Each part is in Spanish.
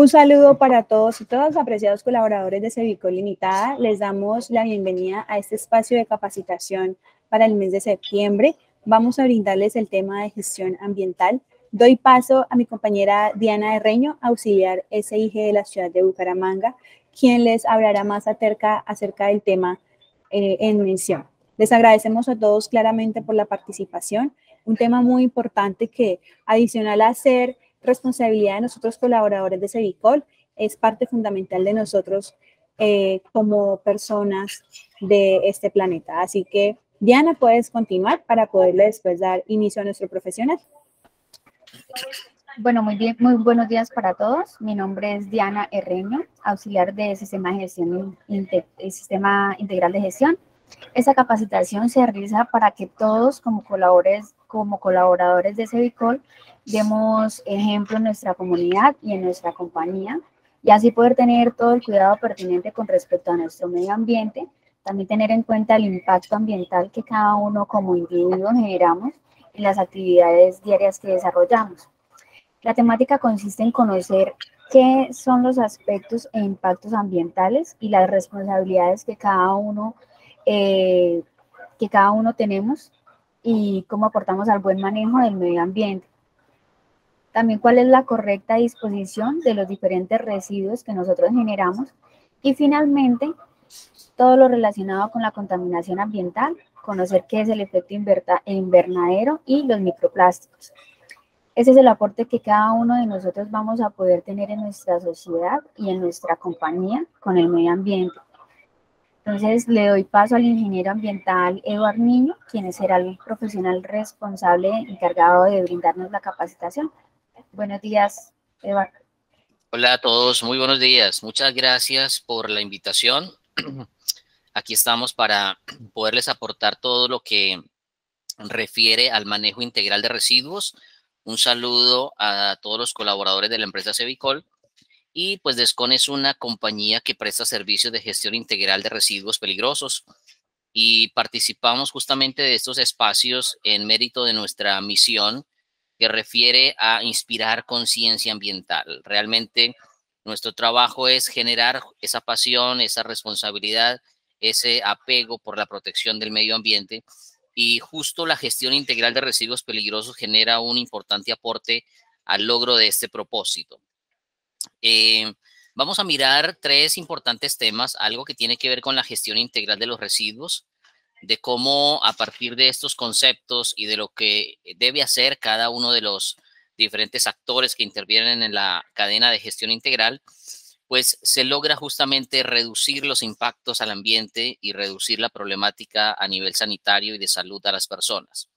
Un saludo para todos y todas, apreciados colaboradores de Cevicol Limitada. Les damos la bienvenida a este espacio de capacitación para el mes de septiembre. Vamos a brindarles el tema de gestión ambiental. Doy paso a mi compañera Diana Herreño, auxiliar SIG de la ciudad de Bucaramanga, quien les hablará más acerca del tema en mención. Les agradecemos a todos claramente por la participación. Un tema muy importante que, adicional a ser responsabilidad de nosotros colaboradores de Cevicol, es parte fundamental de nosotros como personas de este planeta. Así que, Diana, puedes continuar para poderle después dar inicio a nuestro profesional. Bueno, muy bien, muy buenos días para todos. Mi nombre es Diana Herreño, auxiliar de Sistema Integral de Gestión. Esta capacitación se realiza para que todos como colaboradores de Cevicol demos ejemplo en nuestra comunidad y en nuestra compañía, y así poder tener todo el cuidado pertinente con respecto a nuestro medio ambiente, también tener en cuenta el impacto ambiental que cada uno como individuo generamos en las actividades diarias que desarrollamos. La temática consiste en conocer qué son los aspectos e impactos ambientales y las responsabilidades que cada uno tenemos y cómo aportamos al buen manejo del medio ambiente. También cuál es la correcta disposición de los diferentes residuos que nosotros generamos. Y finalmente, todo lo relacionado con la contaminación ambiental, conocer qué es el efecto invernadero y los microplásticos. Ese es el aporte que cada uno de nosotros vamos a poder tener en nuestra sociedad y en nuestra compañía con el medio ambiente. Entonces, le doy paso al ingeniero ambiental Eduard Niño, quien será el profesional responsable encargado de brindarnos la capacitación. Buenos días, Eduard. Hola a todos, muy buenos días. Muchas gracias por la invitación. Aquí estamos para poderles aportar todo lo que refiere al manejo integral de residuos. Un saludo a todos los colaboradores de la empresa Cevicol. Y pues Descon es una compañía que presta servicios de gestión integral de residuos peligrosos. Y participamos justamente de estos espacios en mérito de nuestra misión, que refiere a inspirar conciencia ambiental. Realmente nuestro trabajo es generar esa pasión, esa responsabilidad, ese apego por la protección del medio ambiente, y justo la gestión integral de residuos peligrosos genera un importante aporte al logro de este propósito. Vamos a mirar tres importantes temas, algo que tiene que ver con la gestión integral de los residuos, de cómo a partir de estos conceptos y de lo que debe hacer cada uno de los diferentes actores que intervienen en la cadena de gestión integral, pues se logra justamente reducir los impactos al ambiente y reducir la problemática a nivel sanitario y de salud a las personas.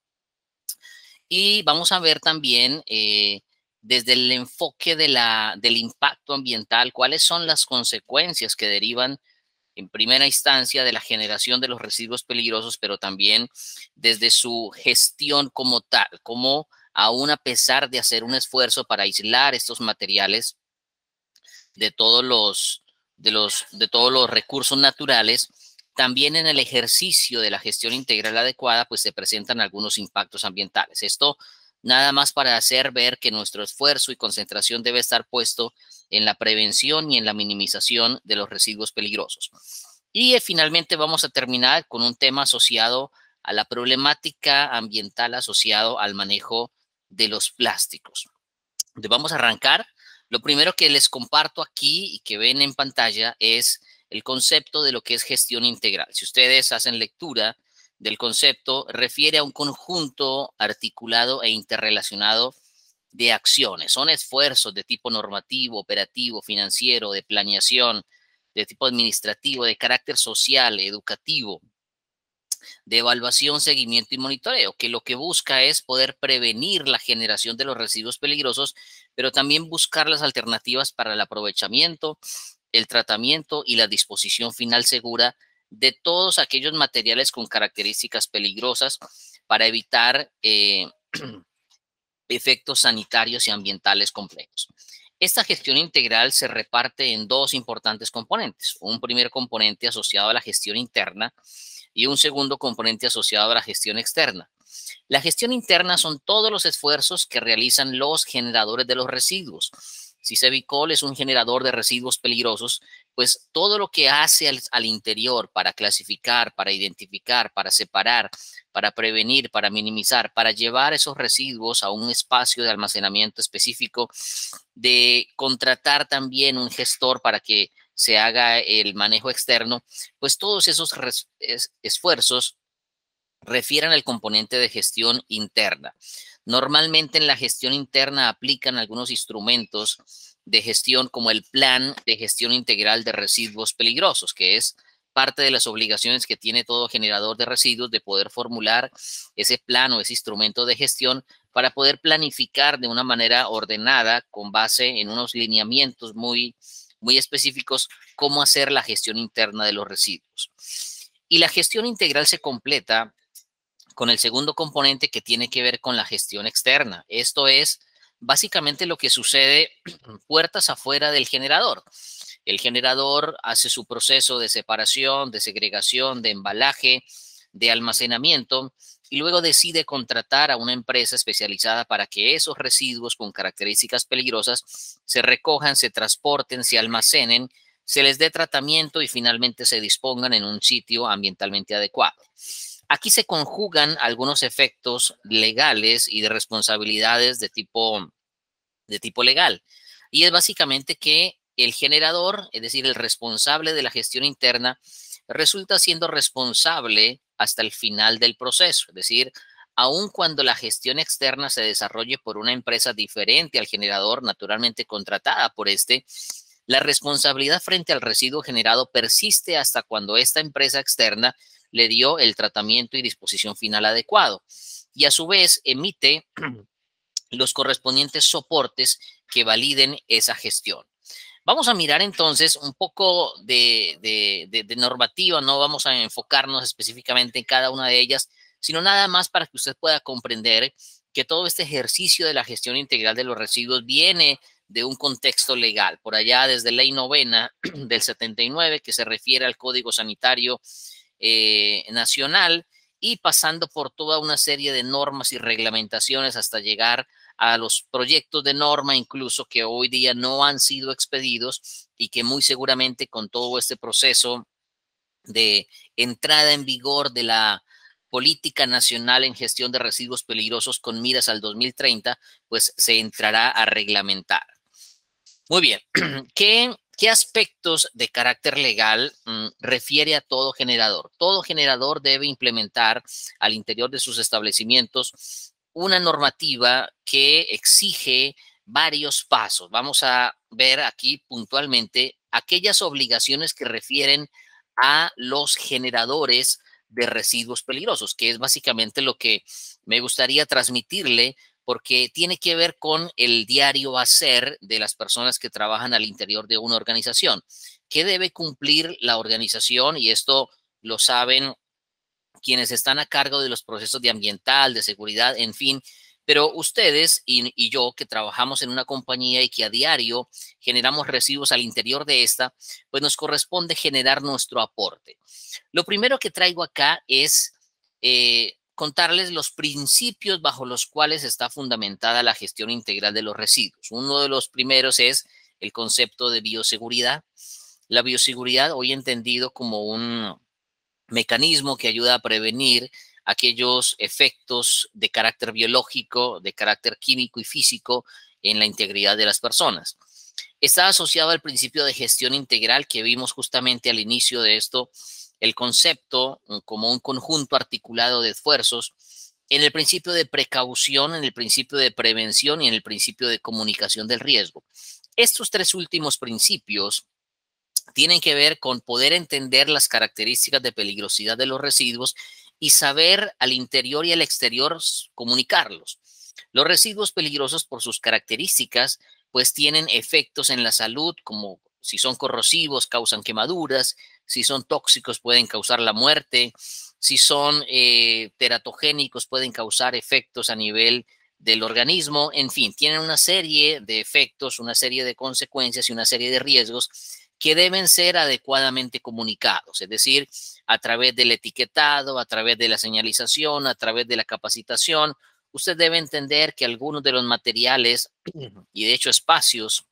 Y vamos a ver también desde el enfoque del impacto ambiental, cuáles son las consecuencias que derivan en primera instancia de la generación de los residuos peligrosos, pero también desde su gestión como tal, como aún a pesar de hacer un esfuerzo para aislar estos materiales de todos los recursos naturales, también en el ejercicio de la gestión integral adecuada, pues se presentan algunos impactos ambientales. Esto nada más para hacer ver que nuestro esfuerzo y concentración debe estar puesto en la prevención y en la minimización de los residuos peligrosos. Y finalmente vamos a terminar con un tema asociado a la problemática ambiental asociado al manejo de los plásticos. Entonces vamos a arrancar. Lo primero que les comparto aquí y que ven en pantalla es el concepto de lo que es gestión integral. Si ustedes hacen lectura del concepto, refiere a un conjunto articulado e interrelacionado de acciones. Son esfuerzos de tipo normativo, operativo, financiero, de planeación, de tipo administrativo, de carácter social, educativo, de evaluación, seguimiento y monitoreo, que lo que busca es poder prevenir la generación de los residuos peligrosos, pero también buscar las alternativas para el aprovechamiento, el tratamiento y la disposición final segura de todos aquellos materiales con características peligrosas para evitar efectos sanitarios y ambientales complejos. Esta gestión integral se reparte en dos importantes componentes. Un primer componente asociado a la gestión interna y un segundo componente asociado a la gestión externa. La gestión interna son todos los esfuerzos que realizan los generadores de los residuos. Si Sevicol es un generador de residuos peligrosos, pues todo lo que hace al interior para clasificar, para identificar, para separar, para prevenir, para minimizar, para llevar esos residuos a un espacio de almacenamiento específico, de contratar también un gestor para que se haga el manejo externo, pues todos esos esfuerzos refieren al componente de gestión interna. Normalmente en la gestión interna aplican algunos instrumentos de gestión como el Plan de Gestión Integral de Residuos Peligrosos, que es parte de las obligaciones que tiene todo generador de residuos de poder formular ese plan o ese instrumento de gestión para poder planificar de una manera ordenada con base en unos lineamientos muy específicos cómo hacer la gestión interna de los residuos. Y la gestión integral se completa con el segundo componente que tiene que ver con la gestión externa. Esto es básicamente lo que sucede puertas afuera del generador. El generador hace su proceso de separación, de segregación, de embalaje, de almacenamiento y luego decide contratar a una empresa especializada para que esos residuos con características peligrosas se recojan, se transporten, se almacenen, se les dé tratamiento y finalmente se dispongan en un sitio ambientalmente adecuado. Aquí se conjugan algunos efectos legales y de responsabilidades de tipo legal. Y es básicamente que el generador, es decir, el responsable de la gestión interna, resulta siendo responsable hasta el final del proceso. Es decir, aun cuando la gestión externa se desarrolle por una empresa diferente al generador, naturalmente contratada por este, la responsabilidad frente al residuo generado persiste hasta cuando esta empresa externa le dio el tratamiento y disposición final adecuado. Y a su vez emite los correspondientes soportes que validen esa gestión. Vamos a mirar entonces un poco de normativa, no vamos a enfocarnos específicamente en cada una de ellas, sino nada más para que usted pueda comprender que todo este ejercicio de la gestión integral de los residuos viene de un contexto legal, por allá desde Ley Novena del 79, que se refiere al Código Sanitario Nacional, y pasando por toda una serie de normas y reglamentaciones hasta llegar a los proyectos de norma incluso que hoy día no han sido expedidos y que muy seguramente con todo este proceso de entrada en vigor de la Política Nacional en Gestión de Residuos Peligrosos con miras al 2030, pues se entrará a reglamentar. Muy bien, ¿Qué aspectos de carácter legal refiere a todo generador? Todo generador debe implementar al interior de sus establecimientos una normativa que exige varios pasos. Vamos a ver aquí puntualmente aquellas obligaciones que refieren a los generadores de residuos peligrosos, que es básicamente lo que me gustaría transmitirle, porque tiene que ver con el diario hacer de las personas que trabajan al interior de una organización. ¿Qué debe cumplir la organización? Y esto lo saben quienes están a cargo de los procesos de ambiental, de seguridad, en fin. Pero ustedes y yo que trabajamos en una compañía y que a diario generamos residuos al interior de esta, pues nos corresponde generar nuestro aporte. Lo primero que traigo acá es contarles los principios bajo los cuales está fundamentada la gestión integral de los residuos. Uno de los primeros es el concepto de bioseguridad. La bioseguridad, hoy entendido como un mecanismo que ayuda a prevenir aquellos efectos de carácter biológico, de carácter químico y físico en la integridad de las personas. Está asociado al principio de gestión integral que vimos justamente al inicio de esto, el concepto como un conjunto articulado de esfuerzos en el principio de precaución, en el principio de prevención y en el principio de comunicación del riesgo. Estos tres últimos principios tienen que ver con poder entender las características de peligrosidad de los residuos y saber al interior y al exterior comunicarlos. Los residuos peligrosos por sus características pues tienen efectos en la salud, como si son corrosivos causan quemaduras, si son tóxicos pueden causar la muerte, si son teratogénicos pueden causar efectos a nivel del organismo, en fin, tienen una serie de efectos, una serie de consecuencias y una serie de riesgos que deben ser adecuadamente comunicados, es decir, a través del etiquetado, a través de la señalización, a través de la capacitación. Usted debe entender que algunos de los materiales y de hecho espacios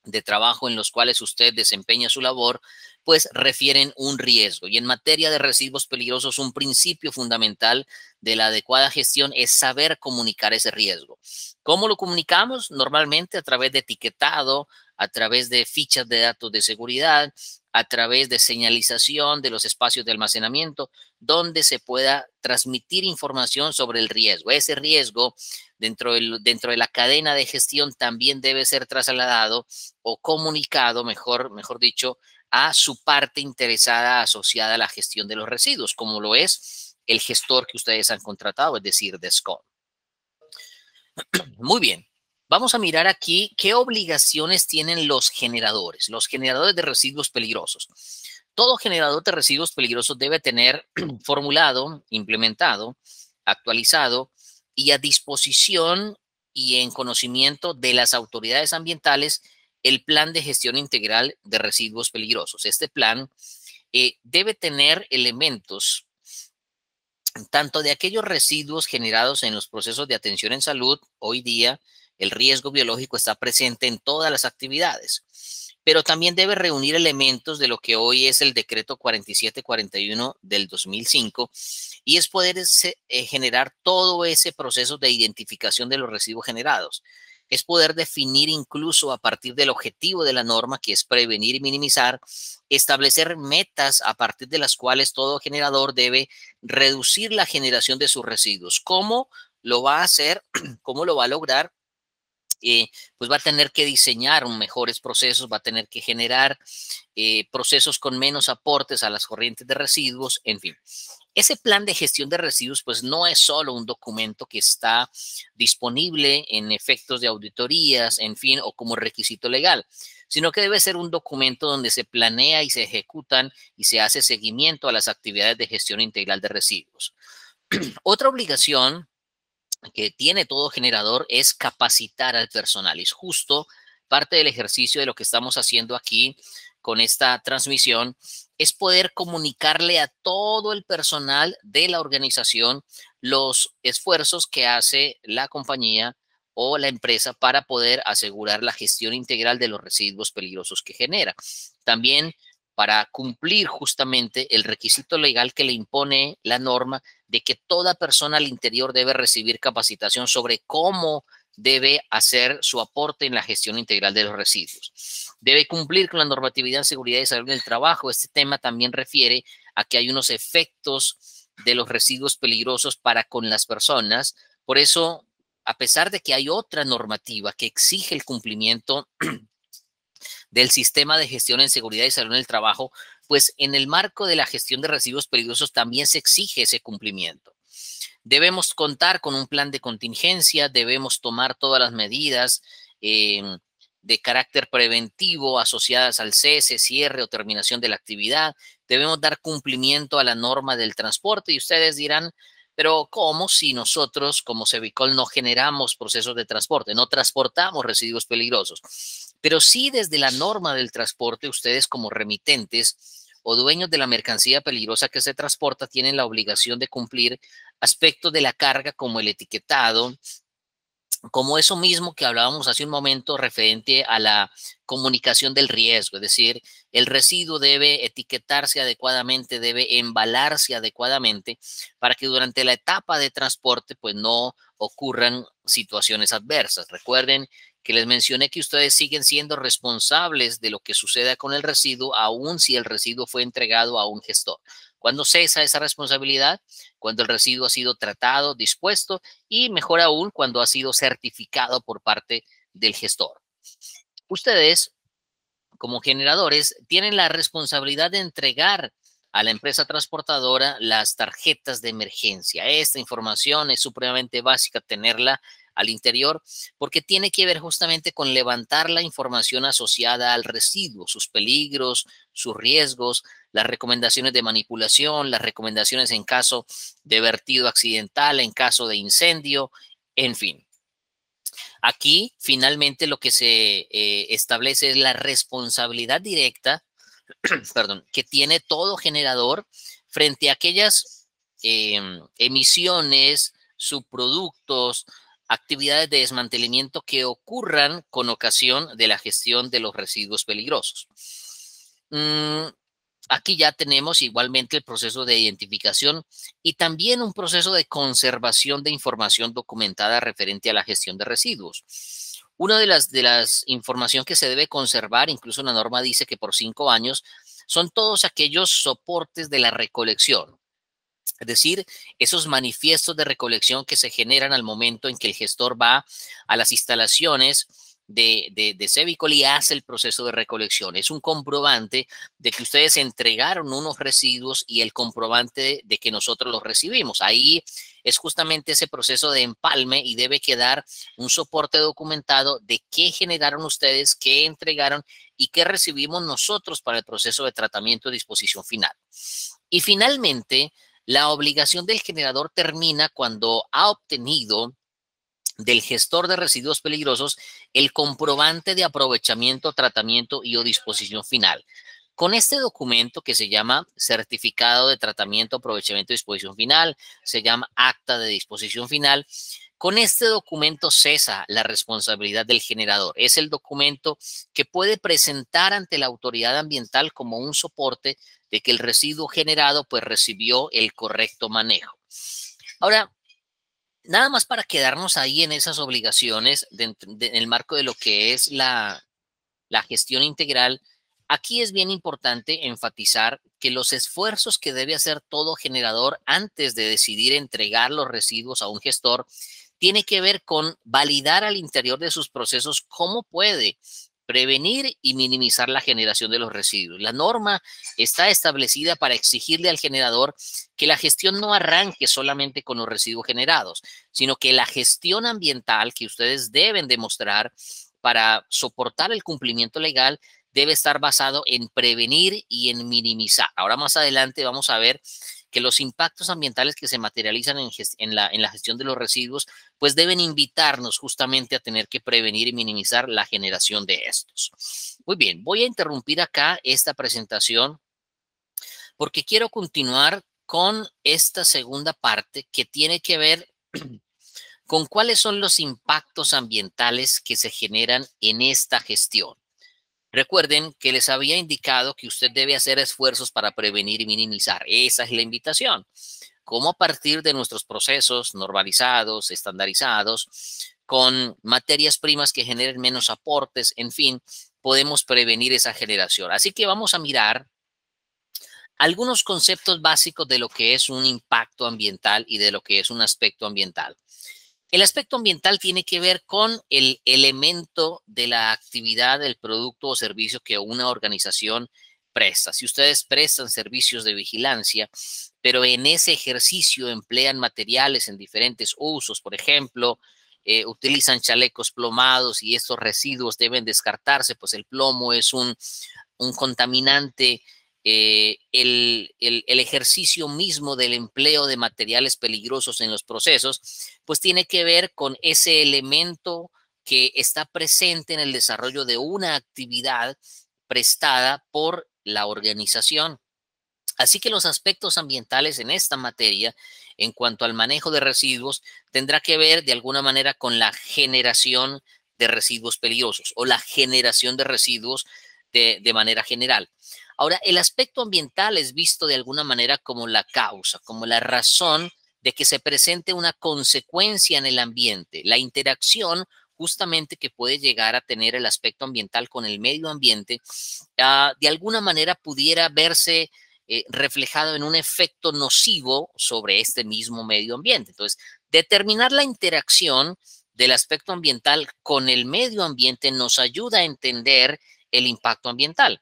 de trabajo en los cuales usted desempeña su labor, pues refieren un riesgo. Y en materia de residuos peligrosos, un principio fundamental de la adecuada gestión es saber comunicar ese riesgo. ¿Cómo lo comunicamos? Normalmente a través de etiquetado, a través de fichas de datos de seguridad, a través de señalización de los espacios de almacenamiento, donde se pueda transmitir información sobre el riesgo. Ese riesgo dentro de la cadena de gestión también debe ser trasladado o comunicado, mejor dicho, a su parte interesada asociada a la gestión de los residuos, como lo es el gestor que ustedes han contratado, es decir, DESCON. Muy bien. Vamos a mirar aquí qué obligaciones tienen los generadores de residuos peligrosos. Todo generador de residuos peligrosos debe tener formulado, implementado, actualizado y a disposición y en conocimiento de las autoridades ambientales el plan de gestión integral de residuos peligrosos. Este plan debe tener elementos tanto de aquellos residuos generados en los procesos de atención en salud. Hoy día el riesgo biológico está presente en todas las actividades, pero también debe reunir elementos de lo que hoy es el decreto 4741 del 2005 y es poder generar todo ese proceso de identificación de los residuos generados. Es poder definir incluso a partir del objetivo de la norma, que es prevenir y minimizar, establecer metas a partir de las cuales todo generador debe reducir la generación de sus residuos. ¿Cómo lo va a hacer? ¿Cómo lo va a lograr? Pues va a tener que diseñar mejores procesos, va a tener que generar procesos con menos aportes a las corrientes de residuos, en fin. Ese plan de gestión de residuos, pues no es solo un documento que está disponible en efectos de auditorías, en fin, o como requisito legal, sino que debe ser un documento donde se planea y se ejecutan y se hace seguimiento a las actividades de gestión integral de residuos. Otra obligación que tiene todo generador es capacitar al personal. Y es justo parte del ejercicio de lo que estamos haciendo aquí con esta transmisión, es poder comunicarle a todo el personal de la organización los esfuerzos que hace la compañía o la empresa para poder asegurar la gestión integral de los residuos peligrosos que genera. También para cumplir justamente el requisito legal que le impone la norma de que toda persona al interior debe recibir capacitación sobre cómo debe hacer su aporte en la gestión integral de los residuos. Debe cumplir con la normatividad en seguridad y salud del trabajo. Este tema también refiere a que hay unos efectos de los residuos peligrosos para con las personas. Por eso, a pesar de que hay otra normativa que exige el cumplimiento del sistema de gestión en seguridad y salud en el trabajo, pues en el marco de la gestión de residuos peligrosos también se exige ese cumplimiento. Debemos contar con un plan de contingencia, debemos tomar todas las medidas de carácter preventivo asociadas al cese, cierre o terminación de la actividad. Debemos dar cumplimiento a la norma del transporte y ustedes dirán, pero ¿cómo si nosotros como Sevicol no generamos procesos de transporte, no transportamos residuos peligrosos? Pero sí desde la norma del transporte, ustedes como remitentes o dueños de la mercancía peligrosa que se transporta tienen la obligación de cumplir aspectos de la carga como el etiquetado, como eso mismo que hablábamos hace un momento referente a la comunicación del riesgo, es decir, el residuo debe etiquetarse adecuadamente, debe embalarse adecuadamente para que durante la etapa de transporte pues no ocurran situaciones adversas. Recuerden que les mencioné que ustedes siguen siendo responsables de lo que suceda con el residuo, aun si el residuo fue entregado a un gestor. ¿Cuándo cesa esa responsabilidad? Cuando el residuo ha sido tratado, dispuesto y mejor aún cuando ha sido certificado por parte del gestor. Ustedes, como generadores, tienen la responsabilidad de entregar a la empresa transportadora las tarjetas de emergencia. Esta información es supremamente básica tenerla al interior porque tiene que ver justamente con levantar la información asociada al residuo, sus peligros, sus riesgos, las recomendaciones de manipulación, las recomendaciones en caso de vertido accidental, en caso de incendio, en fin. Aquí, finalmente, lo que se establece es la responsabilidad directa, perdón, que tiene todo generador frente a aquellas emisiones, subproductos, actividades de desmantelamiento que ocurran con ocasión de la gestión de los residuos peligrosos. Aquí ya tenemos igualmente el proceso de identificación y también un proceso de conservación de información documentada referente a la gestión de residuos. Una de las información que se debe conservar, incluso la norma dice que por 5 años, son todos aquellos soportes de la recolección. Es decir, esos manifiestos de recolección que se generan al momento en que el gestor va a las instalaciones de Cevicol y hace el proceso de recolección. Es un comprobante de que ustedes entregaron unos residuos y el comprobante de que nosotros los recibimos. Ahí es justamente ese proceso de empalme y debe quedar un soporte documentado de qué generaron ustedes, qué entregaron y qué recibimos nosotros para el proceso de tratamiento y disposición final. Y finalmente, la obligación del generador termina cuando ha obtenido del gestor de residuos peligrosos el comprobante de aprovechamiento, tratamiento y o disposición final. Con este documento que se llama certificado de tratamiento, aprovechamiento y disposición final, se llama acta de disposición final. Con este documento cesa la responsabilidad del generador. Es el documento que puede presentar ante la autoridad ambiental como un soporte de que el residuo generado pues recibió el correcto manejo. Ahora, nada más para quedarnos ahí en esas obligaciones en el marco de lo que es la gestión integral, aquí es bien importante enfatizar que los esfuerzos que debe hacer todo generador antes de decidir entregar los residuos a un gestor tiene que ver con validar al interior de sus procesos cómo puede prevenir y minimizar la generación de los residuos. La norma está establecida para exigirle al generador que la gestión no arranque solamente con los residuos generados, sino que la gestión ambiental que ustedes deben demostrar para soportar el cumplimiento legal debe estar basado en prevenir y en minimizar. Ahora más adelante vamos a ver que los impactos ambientales que se materializan en la gestión de los residuos, pues deben invitarnos justamente a tener que prevenir y minimizar la generación de estos. Muy bien, voy a interrumpir acá esta presentación porque quiero continuar con esta segunda parte que tiene que ver con cuáles son los impactos ambientales que se generan en esta gestión. Recuerden que les había indicado que usted debe hacer esfuerzos para prevenir y minimizar. Esa es la invitación. Cómo a partir de nuestros procesos normalizados, estandarizados, con materias primas que generen menos aportes, en fin, podemos prevenir esa generación. Así que vamos a mirar algunos conceptos básicos de lo que es un impacto ambiental y de lo que es un aspecto ambiental. El aspecto ambiental tiene que ver con el elemento de la actividad del producto o servicio que una organización presta. Si ustedes prestan servicios de vigilancia, pero en ese ejercicio emplean materiales en diferentes usos, por ejemplo, utilizan chalecos plomados y estos residuos deben descartarse, pues el plomo es un contaminante. El ejercicio mismo del empleo de materiales peligrosos en los procesos, pues tiene que ver con ese elemento que está presente en el desarrollo de una actividad prestada por la organización. Así que los aspectos ambientales en esta materia, en cuanto al manejo de residuos, tendrá que ver de alguna manera con la generación de residuos peligrosos o la generación de residuos de manera general. Ahora, el aspecto ambiental es visto de alguna manera como la causa, como la razón de que se presente una consecuencia en el ambiente, la interacción justamente que puede llegar a tener el aspecto ambiental con el medio ambiente, de alguna manera pudiera verse reflejado en un efecto nocivo sobre este mismo medio ambiente. Entonces, determinar la interacción del aspecto ambiental con el medio ambiente nos ayuda a entender el impacto ambiental.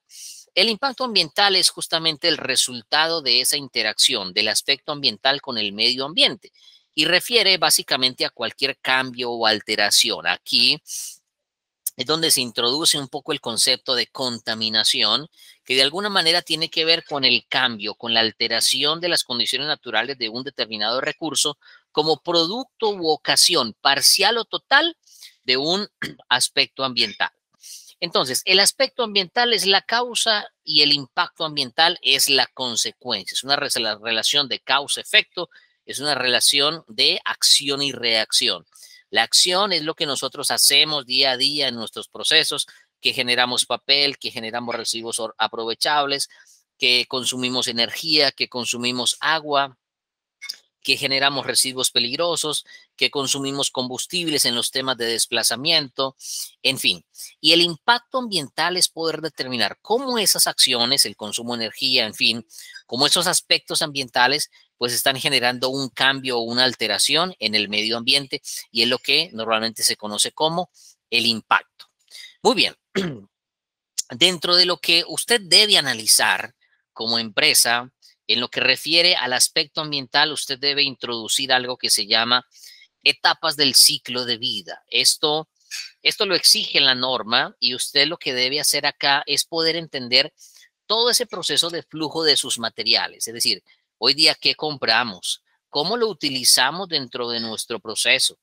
El impacto ambiental es justamente el resultado de esa interacción del aspecto ambiental con el medio ambiente y refiere básicamente a cualquier cambio o alteración. Aquí es donde se introduce un poco el concepto de contaminación, que de alguna manera tiene que ver con el cambio, con la alteración de las condiciones naturales de un determinado recurso como producto u ocasión parcial o total de un aspecto ambiental. Entonces, el aspecto ambiental es la causa y el impacto ambiental es la consecuencia. Es una relación de causa-efecto, es una relación de acción y reacción. La acción es lo que nosotros hacemos día a día en nuestros procesos, que generamos papel, que generamos residuos aprovechables, que consumimos energía, que consumimos agua, que generamos residuos peligrosos, que consumimos combustibles en los temas de desplazamiento, en fin. Y el impacto ambiental es poder determinar cómo esas acciones, el consumo de energía, en fin, cómo esos aspectos ambientales pues están generando un cambio o una alteración en el medio ambiente y es lo que normalmente se conoce como el impacto. Muy bien. Dentro de lo que usted debe analizar como empresa, en lo que refiere al aspecto ambiental, usted debe introducir algo que se llama etapas del ciclo de vida. Esto lo exige la norma y usted lo que debe hacer acá es poder entender todo ese proceso de flujo de sus materiales. Es decir, hoy día, ¿qué compramos? ¿Cómo lo utilizamos dentro de nuestro proceso?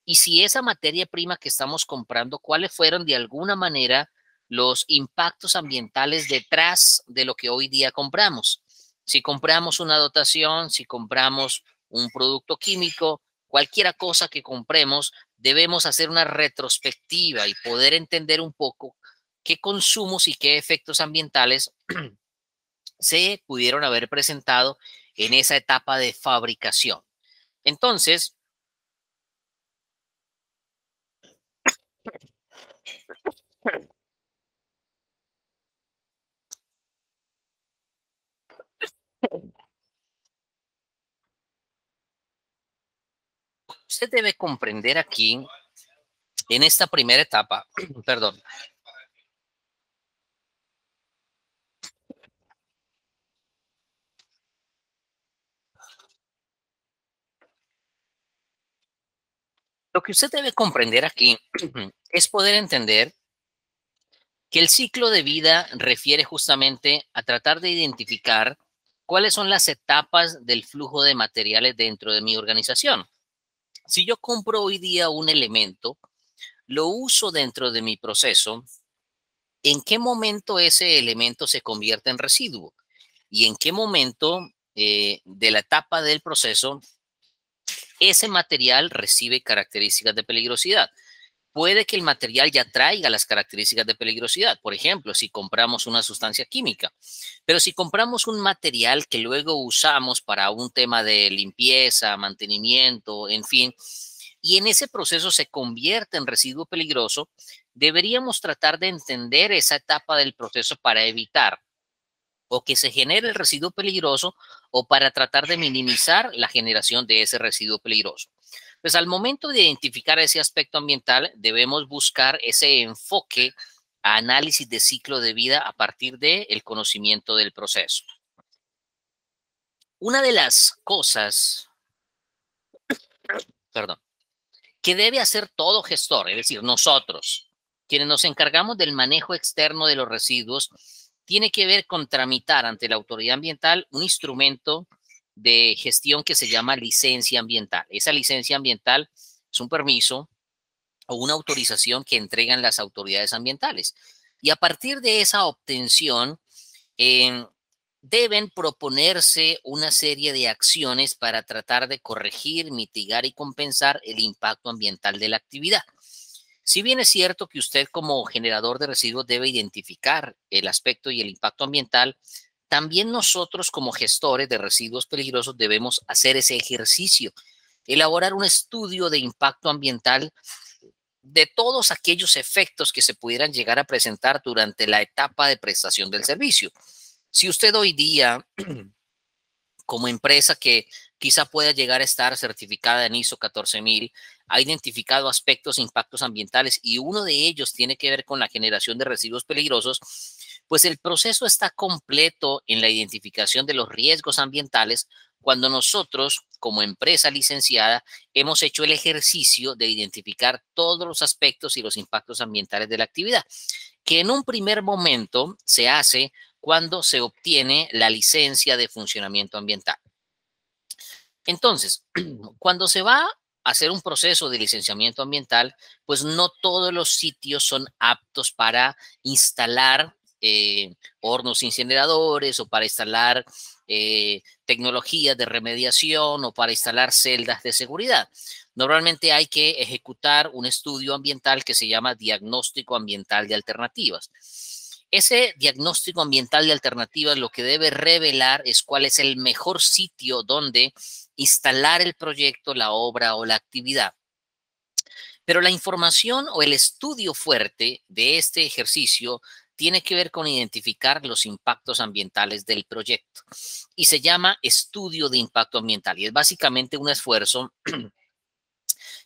Y si esa materia prima que estamos comprando, ¿cuáles fueron de alguna manera los impactos ambientales detrás de lo que hoy día compramos? Si compramos una dotación, si compramos un producto químico, cualquier cosa que compremos, debemos hacer una retrospectiva y poder entender un poco qué consumos y qué efectos ambientales se pudieron haber presentado en esa etapa de fabricación. Entonces, usted debe comprender aquí, en esta primera etapa, perdón, lo que usted debe comprender aquí es poder entender que el ciclo de vida refiere justamente a tratar de identificar cuáles son las etapas del flujo de materiales dentro de mi organización. Si yo compro hoy día un elemento, lo uso dentro de mi proceso, ¿en qué momento ese elemento se convierte en residuo? ¿Y en qué momento de la etapa del proceso ese material recibe características de peligrosidad? Puede que el material ya traiga las características de peligrosidad. Por ejemplo, si compramos una sustancia química, pero si compramos un material que luego usamos para un tema de limpieza, mantenimiento, en fin, y en ese proceso se convierte en residuo peligroso, deberíamos tratar de entender esa etapa del proceso para evitar o que se genere el residuo peligroso o para tratar de minimizar la generación de ese residuo peligroso. Pues al momento de identificar ese aspecto ambiental, debemos buscar ese enfoque a análisis de ciclo de vida a partir del conocimiento del proceso. Una de las cosas, perdón, que debe hacer todo gestor, es decir, nosotros, quienes nos encargamos del manejo externo de los residuos, tiene que ver con tramitar ante la autoridad ambiental un instrumento de gestión que se llama licencia ambiental. Esa licencia ambiental es un permiso o una autorización que entregan las autoridades ambientales. Y a partir de esa obtención, deben proponerse una serie de acciones para tratar de corregir, mitigar y compensar el impacto ambiental de la actividad. Si bien es cierto que usted como generador de residuos debe identificar el aspecto y el impacto ambiental, también nosotros como gestores de residuos peligrosos debemos hacer ese ejercicio, elaborar un estudio de impacto ambiental de todos aquellos efectos que se pudieran llegar a presentar durante la etapa de prestación del servicio. Si usted hoy día, como empresa que quizá pueda llegar a estar certificada en ISO 14000, ha identificado aspectos e impactos ambientales y uno de ellos tiene que ver con la generación de residuos peligrosos, pues el proceso está completo en la identificación de los riesgos ambientales cuando nosotros, como empresa licenciada, hemos hecho el ejercicio de identificar todos los aspectos y los impactos ambientales de la actividad, que en un primer momento se hace cuando se obtiene la licencia de funcionamiento ambiental. Entonces, cuando se va a hacer un proceso de licenciamiento ambiental, pues no todos los sitios son aptos para instalar hornos incineradores o para instalar tecnologías de remediación o para instalar celdas de seguridad. normalmente hay que ejecutar un estudio ambiental que se llama diagnóstico ambiental de alternativas. Ese diagnóstico ambiental de alternativas lo que debe revelar es cuál es el mejor sitio donde instalar el proyecto, la obra o la actividad. Pero la información o el estudio fuerte de este ejercicio tiene que ver con identificar los impactos ambientales del proyecto y se llama estudio de impacto ambiental y es básicamente un esfuerzo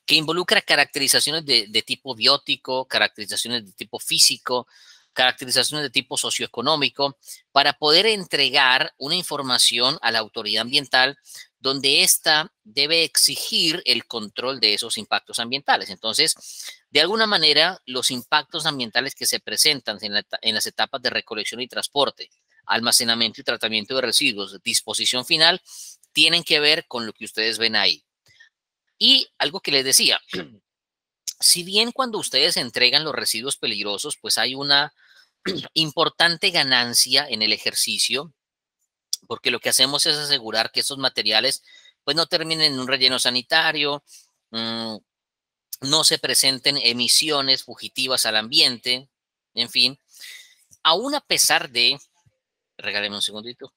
que involucra caracterizaciones de tipo biótico, caracterizaciones de tipo físico, caracterizaciones de tipo socioeconómico, para poder entregar una información a la autoridad ambiental donde ésta debe exigir el control de esos impactos ambientales. Entonces, de alguna manera, los impactos ambientales que se presentan en las etapas de recolección y transporte, almacenamiento y tratamiento de residuos, disposición final, tienen que ver con lo que ustedes ven ahí. Y algo que les decía, si bien cuando ustedes entregan los residuos peligrosos, pues hay una importante ganancia en el ejercicio, porque lo que hacemos es asegurar que esos materiales pues no terminen en un relleno sanitario, no se presenten emisiones fugitivas al ambiente, en fin, aún a pesar de, regáleme un segundito.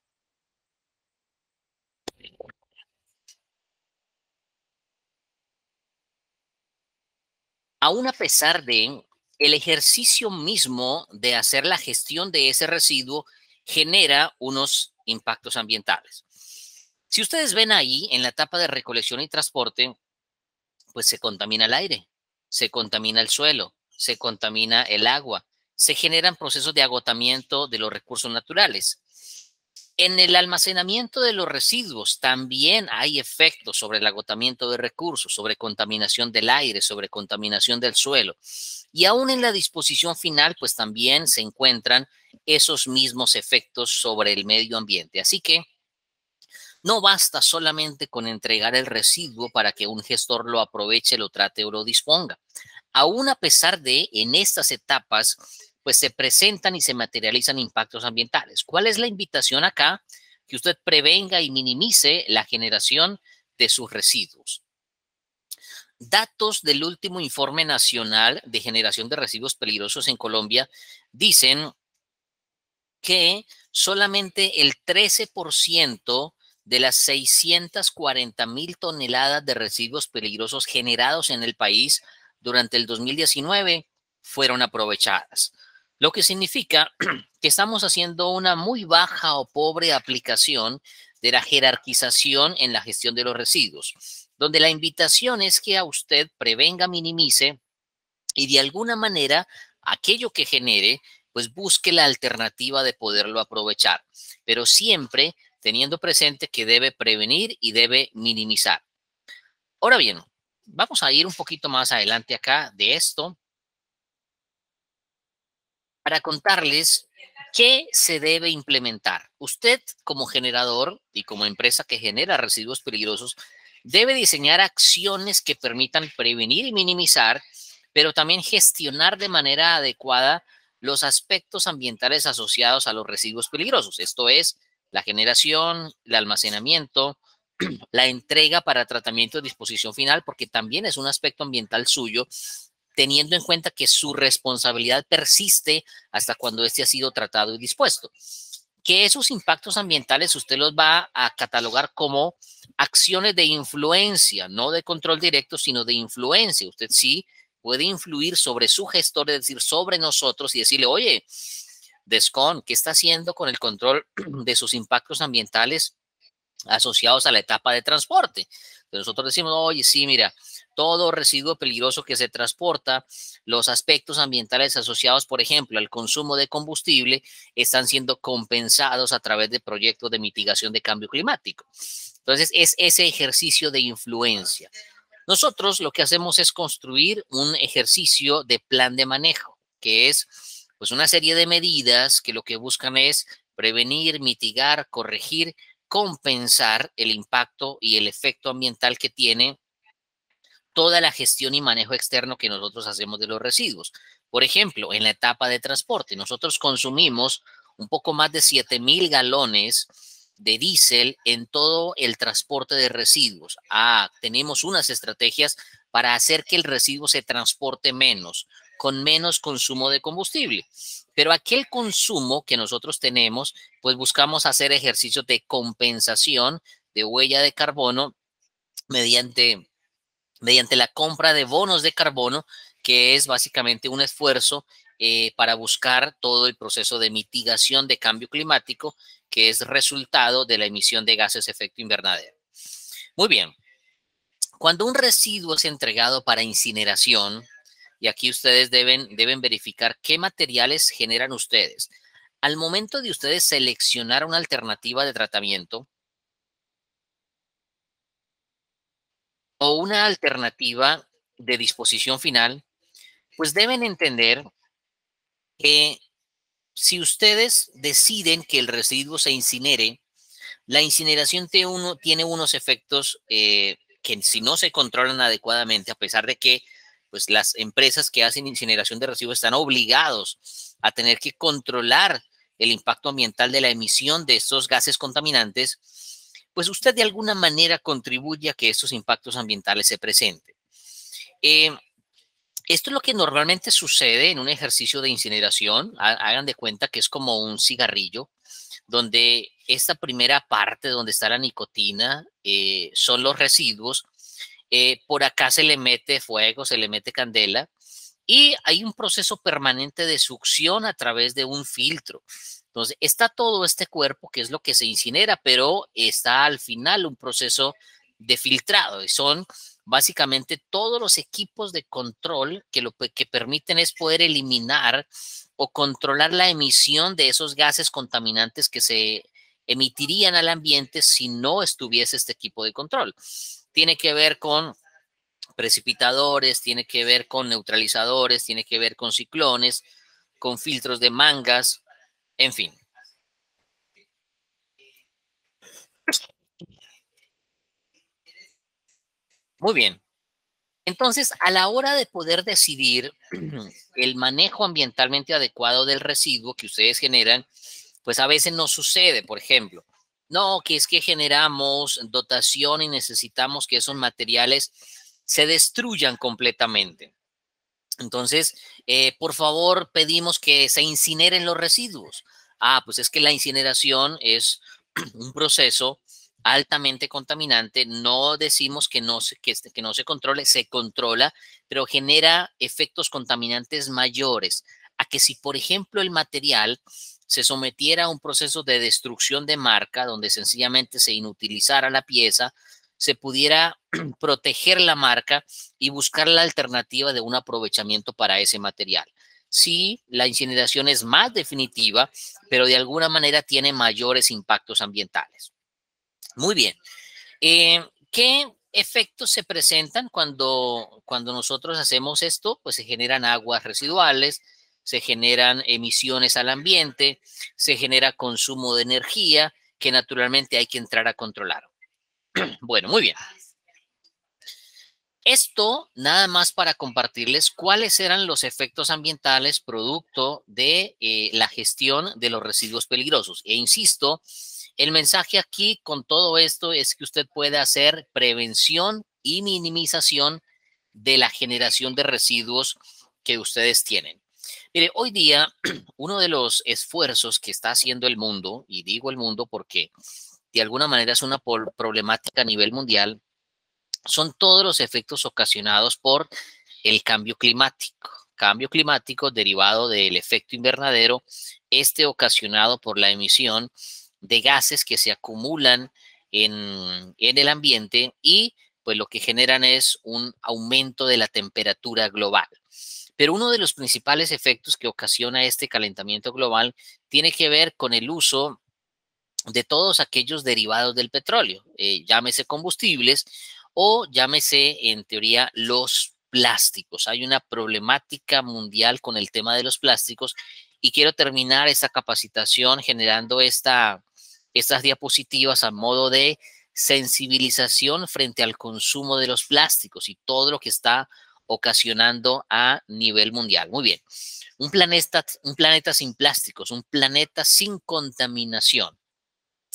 Aún a pesar de el ejercicio mismo de hacer la gestión de ese residuo genera unos impactos ambientales. Si ustedes ven ahí en la etapa de recolección y transporte, pues se contamina el aire, se contamina el suelo, se contamina el agua, se generan procesos de agotamiento de los recursos naturales. En el almacenamiento de los residuos también hay efectos sobre el agotamiento de recursos, sobre contaminación del aire, sobre contaminación del suelo. Y aún en la disposición final, pues también se encuentran esos mismos efectos sobre el medio ambiente. Así que no basta solamente con entregar el residuo para que un gestor lo aproveche, lo trate o lo disponga. Aún a pesar de, en estas etapas, pues se presentan y se materializan impactos ambientales. ¿Cuál es la invitación acá? Que usted prevenga y minimice la generación de sus residuos. Datos del último informe nacional de generación de residuos peligrosos en Colombia dicen que solamente el 13% de las 640,000 toneladas de residuos peligrosos generados en el país durante el 2019 fueron aprovechadas. Lo que significa que estamos haciendo una muy baja o pobre aplicación de la jerarquización en la gestión de los residuos, donde la invitación es que a usted prevenga, minimice y de alguna manera aquello que genere, pues busque la alternativa de poderlo aprovechar, pero siempre teniendo presente que debe prevenir y debe minimizar. Ahora bien, vamos a ir un poquito más adelante acá de esto para contarles qué se debe implementar. Usted como generador y como empresa que genera residuos peligrosos debe diseñar acciones que permitan prevenir y minimizar, pero también gestionar de manera adecuada los aspectos ambientales asociados a los residuos peligrosos. Esto es la generación, el almacenamiento, la entrega para tratamiento de disposición final, porque también es un aspecto ambiental suyo, teniendo en cuenta que su responsabilidad persiste hasta cuando este ha sido tratado y dispuesto. Que esos impactos ambientales usted los va a catalogar como acciones de influencia, no de control directo, sino de influencia. Usted sí puede influir sobre su gestor, es decir, sobre nosotros y decirle, oye, Descon, ¿qué está haciendo con el control de sus impactos ambientales asociados a la etapa de transporte? Entonces nosotros decimos, oye, sí, mira, todo residuo peligroso que se transporta, los aspectos ambientales asociados, por ejemplo, al consumo de combustible, están siendo compensados a través de proyectos de mitigación de cambio climático. Entonces, es ese ejercicio de influencia. Nosotros lo que hacemos es construir un ejercicio de plan de manejo, que es pues una serie de medidas que lo que buscan es prevenir, mitigar, corregir, compensar el impacto y el efecto ambiental que tiene toda la gestión y manejo externo que nosotros hacemos de los residuos. Por ejemplo, en la etapa de transporte, nosotros consumimos un poco más de 7,000 galones de diésel en todo el transporte de residuos. Tenemos unas estrategias para hacer que el residuo se transporte menos, con menos consumo de combustible. Pero aquel consumo que nosotros tenemos, pues buscamos hacer ejercicios de compensación de huella de carbono mediante la compra de bonos de carbono, que es básicamente un esfuerzo para buscar todo el proceso de mitigación de cambio climático, que es resultado de la emisión de gases de efecto invernadero. Muy bien. Cuando un residuo es entregado para incineración, y aquí ustedes deben verificar qué materiales generan ustedes. Al momento de ustedes seleccionar una alternativa de tratamiento o una alternativa de disposición final, pues deben entender que si ustedes deciden que el residuo se incinere, la incineración tiene unos efectos que si no se controlan adecuadamente, a pesar de que pues, las empresas que hacen incineración de residuos están obligados a tener que controlar el impacto ambiental de la emisión de estos gases contaminantes, pues usted de alguna manera contribuye a que estos impactos ambientales se presenten. Esto es lo que normalmente sucede en un ejercicio de incineración. Hagan de cuenta que es como un cigarrillo, donde esta primera parte donde está la nicotina son los residuos. Por acá se le mete fuego, se le mete candela y hay un proceso permanente de succión a través de un filtro. Entonces, está todo este cuerpo que es lo que se incinera, pero está al final un proceso de filtrado y son básicamente todos los equipos de control que lo que permiten es poder eliminar o controlar la emisión de esos gases contaminantes que se emitirían al ambiente si no estuviese este equipo de control. Tiene que ver con precipitadores, tiene que ver con neutralizadores, tiene que ver con ciclones, con filtros de mangas, en fin. Muy bien. Entonces, a la hora de poder decidir el manejo ambientalmente adecuado del residuo que ustedes generan, pues a veces no sucede, por ejemplo. No, que es que generamos dotación y necesitamos que esos materiales se destruyan completamente. Entonces, por favor, pedimos que se incineren los residuos. Pues es que la incineración es un proceso altamente contaminante. No decimos que no se controle, se controla, pero genera efectos contaminantes mayores a que si, por ejemplo, el material se sometiera a un proceso de destrucción de marca, donde sencillamente se inutilizara la pieza, se pudiera proteger la marca y buscar la alternativa de un aprovechamiento para ese material. Sí, la incineración es más definitiva, pero de alguna manera tiene mayores impactos ambientales. Muy bien. ¿Qué efectos se presentan cuando nosotros hacemos esto? Pues se generan aguas residuales, se generan emisiones al ambiente, se genera consumo de energía que naturalmente hay que entrar a controlar. Bueno, muy bien. Esto nada más para compartirles cuáles eran los efectos ambientales producto de la gestión de los residuos peligrosos. E insisto, el mensaje aquí con todo esto es que usted puede hacer prevención y minimización de la generación de residuos que ustedes tienen. Mire, hoy día uno de los esfuerzos que está haciendo el mundo, y digo el mundo porque de alguna manera es una problemática a nivel mundial, son todos los efectos ocasionados por el cambio climático derivado del efecto invernadero, ocasionado por la emisión de gases que se acumulan en el ambiente y pues lo que generan es un aumento de la temperatura global. Pero uno de los principales efectos que ocasiona este calentamiento global tiene que ver con el uso de todos aquellos derivados del petróleo, llámese combustibles o llámese en teoría los plásticos. Hay una problemática mundial con el tema de los plásticos y quiero terminar esta capacitación generando estas diapositivas a modo de sensibilización frente al consumo de los plásticos y todo lo que está ocasionando a nivel mundial. Muy bien, un planeta sin plásticos, un planeta sin contaminación.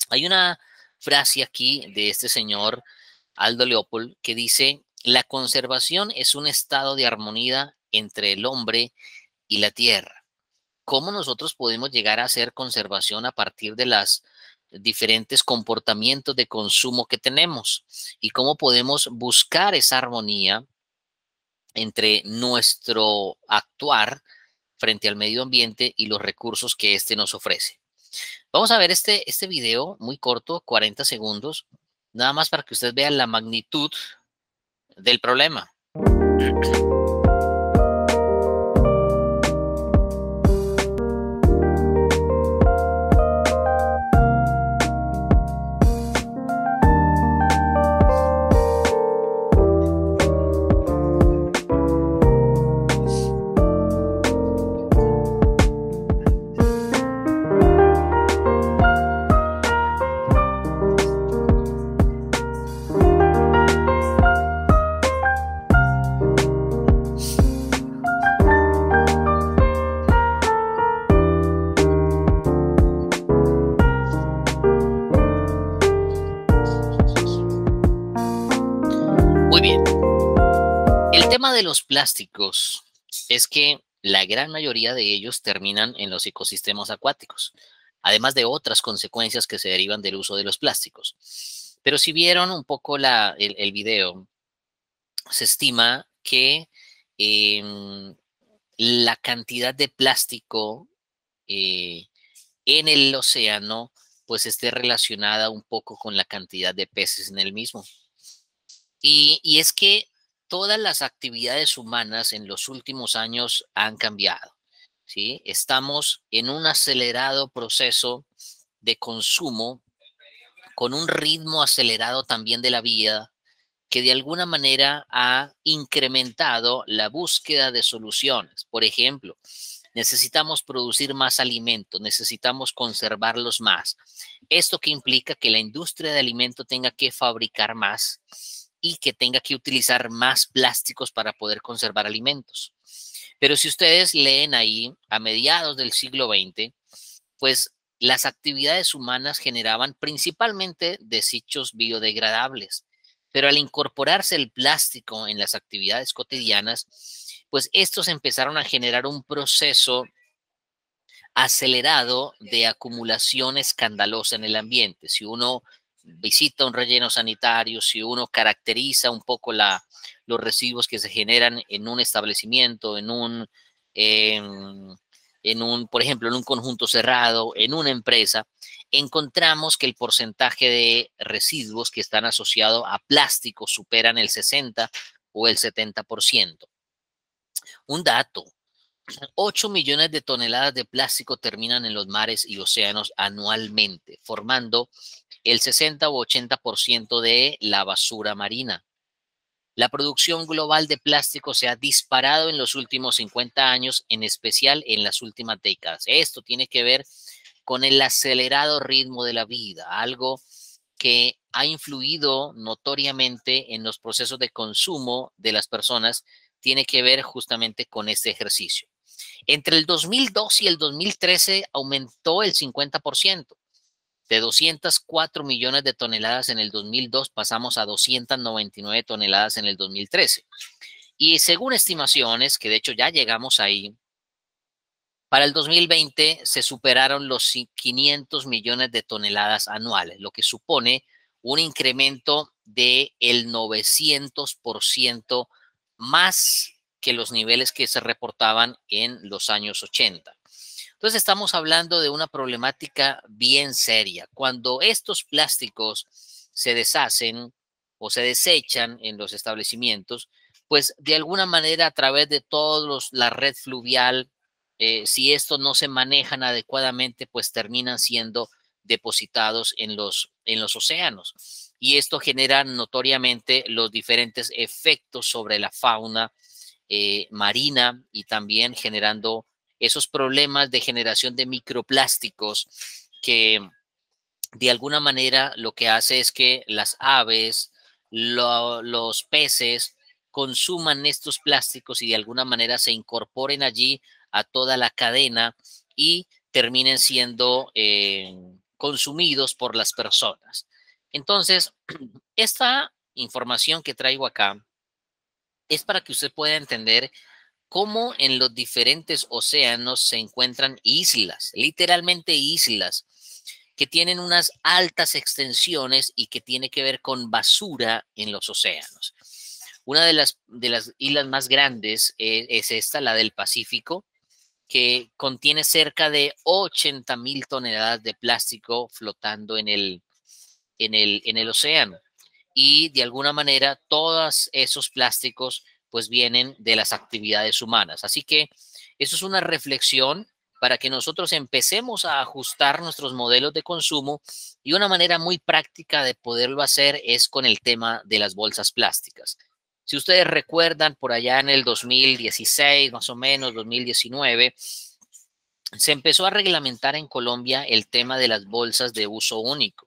Hay una frase aquí de este señor Aldo Leopold que dice: la conservación es un estado de armonía entre el hombre y la tierra. ¿Cómo nosotros podemos llegar a hacer conservación a partir de las diferentes comportamientos de consumo que tenemos? ¿Y cómo podemos buscar esa armonía entre nuestro actuar frente al medio ambiente y los recursos que éste nos ofrece? Vamos a ver este video muy corto, 40 segundos, nada más para que ustedes vean la magnitud del problema. Muy bien. El tema de los plásticos es que la gran mayoría de ellos terminan en los ecosistemas acuáticos, además de otras consecuencias que se derivan del uso de los plásticos. Pero si vieron un poco el video, se estima que la cantidad de plástico en el océano pues esté relacionada un poco con la cantidad de peces en el mismo. Y es que todas las actividades humanas en los últimos años han cambiado, ¿sí? Estamos en un acelerado proceso de consumo con un ritmo acelerado también de la vida que de alguna manera ha incrementado la búsqueda de soluciones. Por ejemplo, necesitamos producir más alimentos, necesitamos conservarlos más. Esto que implica que la industria de alimentos tenga que fabricar más y que tenga que utilizar más plásticos para poder conservar alimentos. Pero si ustedes leen ahí, a mediados del siglo XX, pues las actividades humanas generaban principalmente desechos biodegradables. Pero al incorporarse el plástico en las actividades cotidianas, pues estos empezaron a generar un proceso acelerado de acumulación escandalosa en el ambiente. Si uno visita un relleno sanitario, si uno caracteriza un poco los residuos que se generan en un establecimiento, por ejemplo, en un conjunto cerrado, en una empresa, encontramos que el porcentaje de residuos que están asociados a plástico superan el 60 o el 70%. Un dato: 8 millones de toneladas de plástico terminan en los mares y océanos anualmente, formando el 60 o 80% de la basura marina. La producción global de plástico se ha disparado en los últimos 50 años, en especial en las últimas décadas. Esto tiene que ver con el acelerado ritmo de la vida, algo que ha influido notoriamente en los procesos de consumo de las personas, tiene que ver justamente con este ejercicio. Entre el 2002 y el 2013 aumentó el 50%. De 204 millones de toneladas en el 2002 pasamos a 299 toneladas en el 2013. Y según estimaciones, que de hecho ya llegamos ahí, para el 2020 se superaron los 500 millones de toneladas anuales, lo que supone un incremento del 900% más que los niveles que se reportaban en los años 80. Entonces estamos hablando de una problemática bien seria. Cuando estos plásticos se deshacen o se desechan en los establecimientos, pues de alguna manera a través de toda la red fluvial, si estos no se manejan adecuadamente, pues terminan siendo depositados en los océanos. Y esto genera notoriamente los diferentes efectos sobre la fauna marina y también generando esos problemas de generación de microplásticos que de alguna manera lo que hace es que las aves, los peces consuman estos plásticos y de alguna manera se incorporen allí a toda la cadena y terminen siendo consumidos por las personas. Entonces, esta información que traigo acá es para que usted pueda entender cómo en los diferentes océanos se encuentran islas, literalmente islas, que tienen unas altas extensiones y que tiene que ver con basura en los océanos. Una de las islas más grandes es esta, la del Pacífico, que contiene cerca de 80,000 toneladas de plástico flotando en el océano. Y de alguna manera todos esos plásticos pues vienen de las actividades humanas. Así que eso es una reflexión para que nosotros empecemos a ajustar nuestros modelos de consumo, y una manera muy práctica de poderlo hacer es con el tema de las bolsas plásticas. Si ustedes recuerdan, por allá en el 2016, más o menos, 2019, se empezó a reglamentar en Colombia el tema de las bolsas de uso único.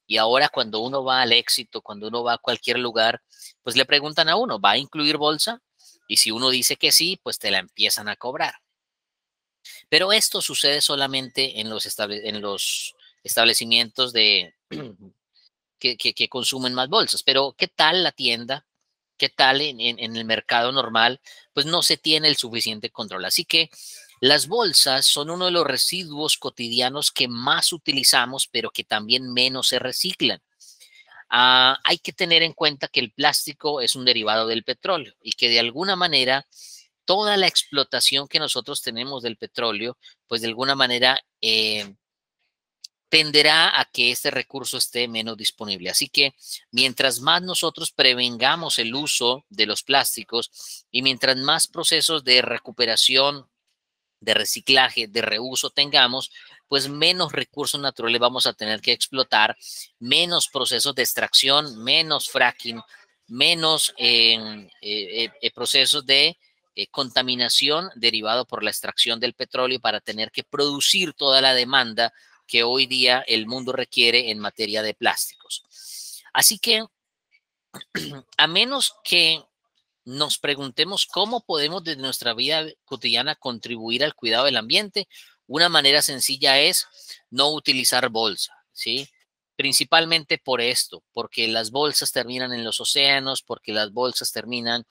Y ahora cuando uno va al Éxito, cuando uno va a cualquier lugar, pues le preguntan a uno, ¿va a incluir bolsa? Y si uno dice que sí, pues te la empiezan a cobrar. Pero esto sucede solamente en los establecimientos que consumen más bolsas. Pero ¿qué tal la tienda? ¿Qué tal en el mercado normal? Pues no se tiene el suficiente control. Así que las bolsas son uno de los residuos cotidianos que más utilizamos, pero que también menos se reciclan. Hay que tener en cuenta que el plástico es un derivado del petróleo y que de alguna manera toda la explotación que nosotros tenemos del petróleo, pues de alguna manera tenderá a que este recurso esté menos disponible. Así que mientras más nosotros prevengamos el uso de los plásticos y mientras más procesos de recuperación, de reciclaje, de reuso tengamos, pues menos recursos naturales vamos a tener que explotar, menos procesos de extracción, menos fracking, menos procesos de contaminación derivado por la extracción del petróleo para tener que producir toda la demanda que hoy día el mundo requiere en materia de plásticos. Así que, a menos que nos preguntemos cómo podemos desde nuestra vida cotidiana contribuir al cuidado del ambiente, una manera sencilla es no utilizar bolsa, ¿sí? Principalmente por esto, porque las bolsas terminan en los océanos, porque las bolsas terminan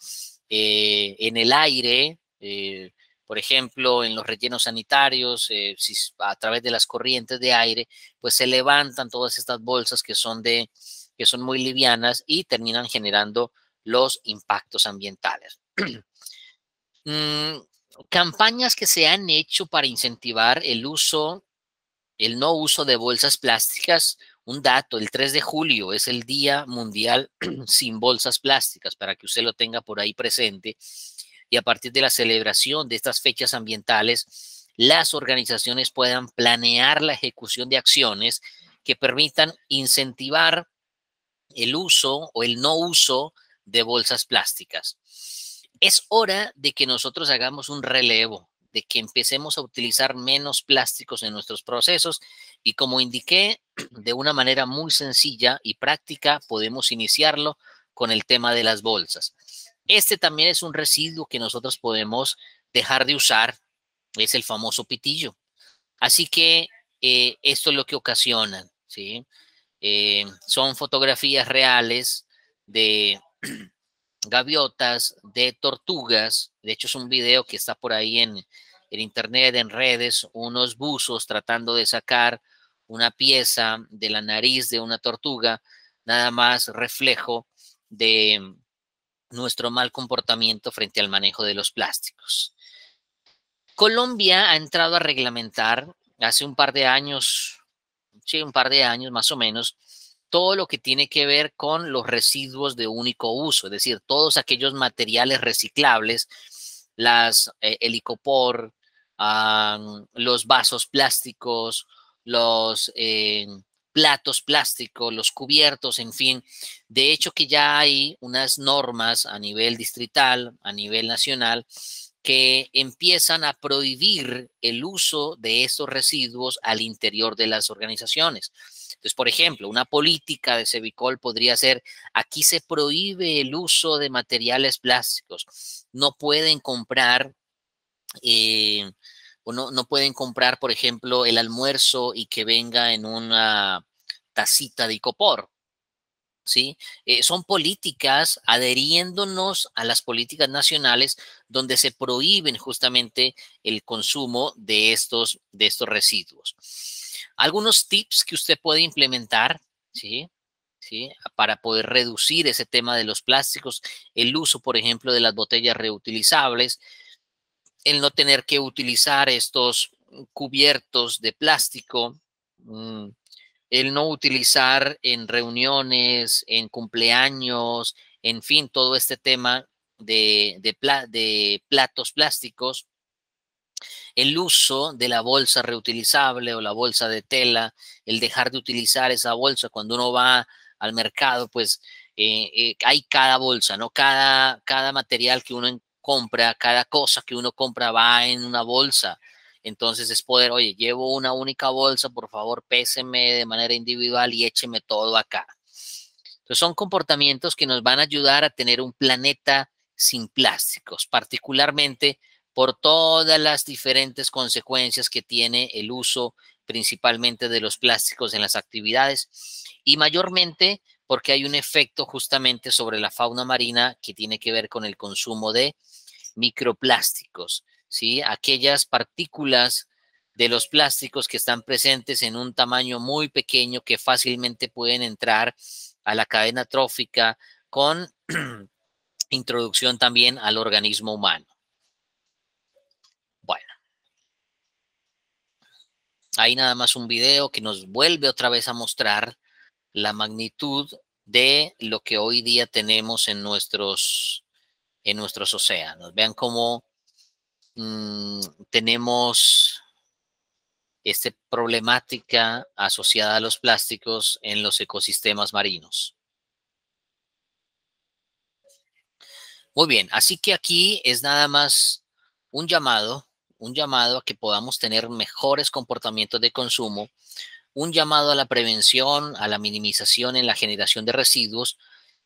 en el aire, por ejemplo, en los rellenos sanitarios, a través de las corrientes de aire, pues se levantan todas estas bolsas que son muy livianas y terminan generando los impactos ambientales. Campañas que se han hecho para incentivar el no uso de bolsas plásticas. Un dato, el 3 de julio es el Día Mundial sin Bolsas Plásticas, para que usted lo tenga por ahí presente. Y a partir de la celebración de estas fechas ambientales, las organizaciones puedan planear la ejecución de acciones que permitan incentivar el uso o el no uso de bolsas plásticas. Es hora de que nosotros hagamos un relevo, de que empecemos a utilizar menos plásticos en nuestros procesos, y como indiqué, de una manera muy sencilla y práctica podemos iniciarlo con el tema de las bolsas. Este también es un residuo que nosotros podemos dejar de usar, es el famoso pitillo. Así que esto es lo que ocasiona, ¿sí? Son fotografías reales de gaviotas, de tortugas. De hecho, es un video que está por ahí en internet, en redes, unos buzos tratando de sacar una pieza de la nariz de una tortuga, nada más reflejo de nuestro mal comportamiento frente al manejo de los plásticos. Colombia ha entrado a reglamentar hace un par de años, sí, un par de años más o menos, todo lo que tiene que ver con los residuos de único uso, es decir, todos aquellos materiales reciclables, el icopor, los vasos plásticos, los platos plásticos, los cubiertos, en fin. De hecho, que ya hay unas normas a nivel distrital, a nivel nacional, que empiezan a prohibir el uso de estos residuos al interior de las organizaciones. Entonces, por ejemplo, una política de Sevicol podría ser: aquí se prohíbe el uso de materiales plásticos. No pueden comprar o no pueden comprar, por ejemplo, el almuerzo y que venga en una tacita de icopor, ¿sí? Son políticas adheriéndonos a las políticas nacionales donde se prohíben justamente el consumo de estos residuos. Algunos tips que usted puede implementar, ¿sí? ¿Sí? Para poder reducir ese tema de los plásticos, el uso, por ejemplo, de las botellas reutilizables, el no tener que utilizar estos cubiertos de plástico, el no utilizar en reuniones, en cumpleaños, en fin, todo este tema de platos plásticos, el uso de la bolsa reutilizable o la bolsa de tela, el dejar de utilizar esa bolsa cuando uno va al mercado, pues hay cada bolsa, ¿no? Cada material que uno compra, cada cosa que uno compra va en una bolsa. Entonces es poder, oye, llevo una única bolsa, por favor, péseme de manera individual y écheme todo acá. Entonces son comportamientos que nos van a ayudar a tener un planeta sin plásticos, particularmente por todas las diferentes consecuencias que tiene el uso principalmente de los plásticos en las actividades y mayormente porque hay un efecto justamente sobre la fauna marina que tiene que ver con el consumo de microplásticos, ¿sí? Aquellas partículas de los plásticos que están presentes en un tamaño muy pequeño que fácilmente pueden entrar a la cadena trófica con introducción también al organismo humano. Bueno, ahí nada más un video que nos vuelve otra vez a mostrar la magnitud de lo que hoy día tenemos en nuestros océanos. Vean cómo tenemos esta problemática asociada a los plásticos en los ecosistemas marinos. Muy bien, así que aquí es nada más un llamado a que podamos tener mejores comportamientos de consumo, un llamado a la prevención, a la minimización en la generación de residuos,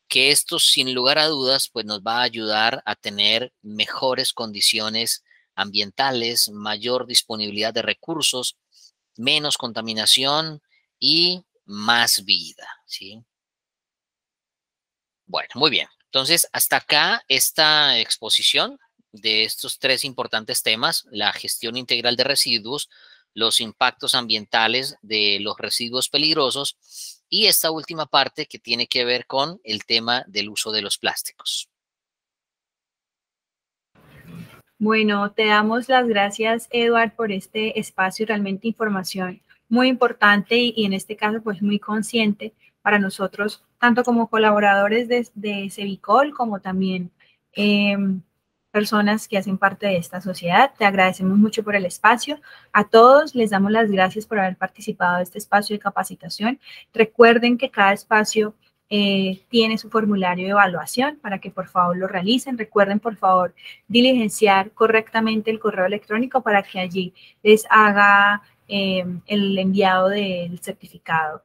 que esto sin lugar a dudas pues nos va a ayudar a tener mejores condiciones ambientales, mayor disponibilidad de recursos, menos contaminación y más vida, ¿sí? Bueno, muy bien. Entonces, hasta acá esta exposición de estos tres importantes temas, la gestión integral de residuos, los impactos ambientales de los residuos peligrosos y esta última parte que tiene que ver con el tema del uso de los plásticos. Bueno, te damos las gracias, Eduard, por este espacio, realmente información muy importante y en este caso, pues muy consciente para nosotros, tanto como colaboradores de Cevicol, como también personas que hacen parte de esta sociedad. Te agradecemos mucho por el espacio. A todos les damos las gracias por haber participado de este espacio de capacitación. Recuerden que cada espacio tiene su formulario de evaluación para que por favor lo realicen. Recuerden por favor diligenciar correctamente el correo electrónico para que allí les haga el enviado del certificado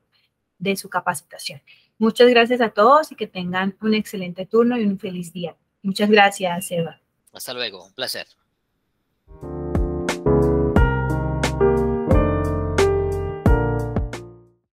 de su capacitación. Muchas gracias a todos y que tengan un excelente turno y un feliz día. Muchas gracias, Eva. Hasta luego, un placer.